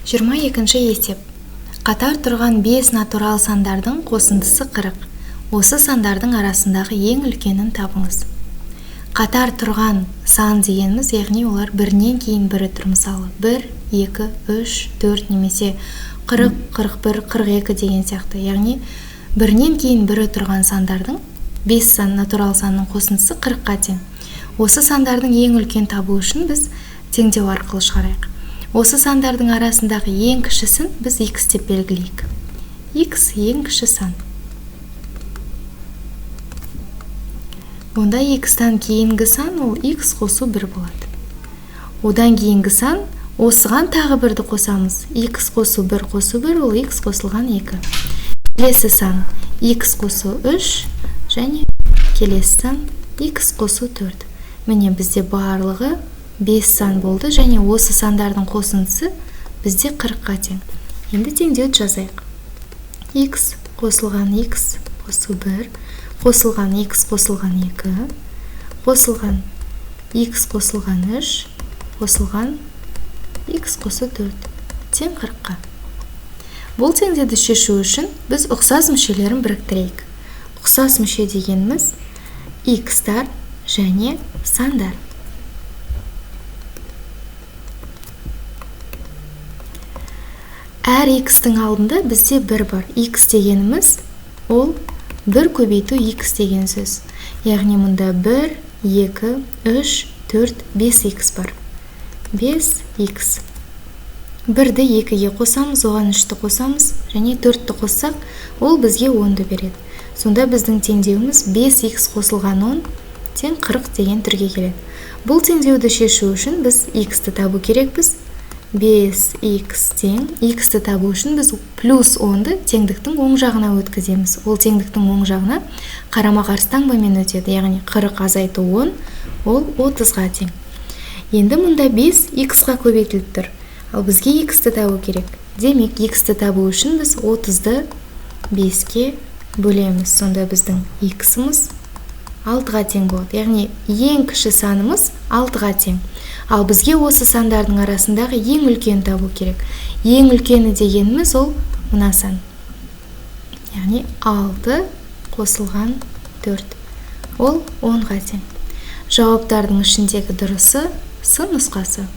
22-ші есеп. Қатар тұрған 5 натурал сандардың қосындысы 40. Осы сандардың арасындағы ең үлкенін табыңыз. Қатар тұрған сан дегеніміз, яғни олар бірінен кейін бірі тұр. Мысалы, 1, 2, 3, 4 немесе 40, 41, 42 деген сияқты. Яғни бірінен кейін бірі тұрған сандардың 5 сан натурал санның қосындысы 40-қа тең. Осы сандардың ең үлкен табу үшін біз теңдеу арқылы шығарайық. Осы сандардың арасындағы ең кішісін біз x деп белгілейік. X ең кіші сан. Онда x-тан кейінгі сан ол x қосу 1 болады. Одан кейінгі сан, осыған тағы бірді қосамыз. X қосу 1 қосу 1 ол x қосылған 2. Келесі сан x қосу 3 және келесі сан x қосу 4. Міне бізде барлығы 5 сан болды және осы сандардың қосындысы бізде 40-қа тең. Енді теңдеуді жазайық. X қосылған x қосу 1, қосылған x қосылған 2, қосылған x қосылған 3, қосылған x қосу 4 тең 40-қа. Бұл теңдеуді шешу үшін біз ұқсас мүшелерін біріктірейік. Ұқсас мүше дегеніміз x-тар және сандар. Әр x-тің алдында бізде 1 бар. X дегеніміз ол 1 көбейту x деген сөз. Яғни мұнда 1, 2, 3, 4, 5x бар. 5x. 1-ді 2-ге қосамыз, оған 3-ті қосамыз, және 4-ті қоссақ, ол бізге 10-ды береді. Сонда біздің теңдеуіміз 5x қосылған 10 тең 40 деген түрге келеді. Бұл теңдеуді шешу үшін біз x-ті табу керекпіз. 5x тең, x-ті табу үшін біз плюс 10-ды теңдіктің оң жағына өткіземіз. Ол теңдіктің оң жағына қарама-қарсы таңбамен өтеді, яғни 40 азайту 10, ол 30-ға тең. Енді мұнда 5 x-ға көбейтіліп тұр, ал бізге x-ті табу керек. Демек, x-ті табу үшін біз 30-ды 5-ке бөлеміз. Сонда біздің x-іміз 6-ға тең болады. Яғни ең кіші санымыз 6-ға тең. Ал бізге осы сандардың арасындағы ең үлкен табу керек. Ең үлкені дегеніміз ол мына сан. Яғни 6 қосылған 4. Ол 10-ға тең. Жауаптардың ішіндегі дұрысы С нұсқасы.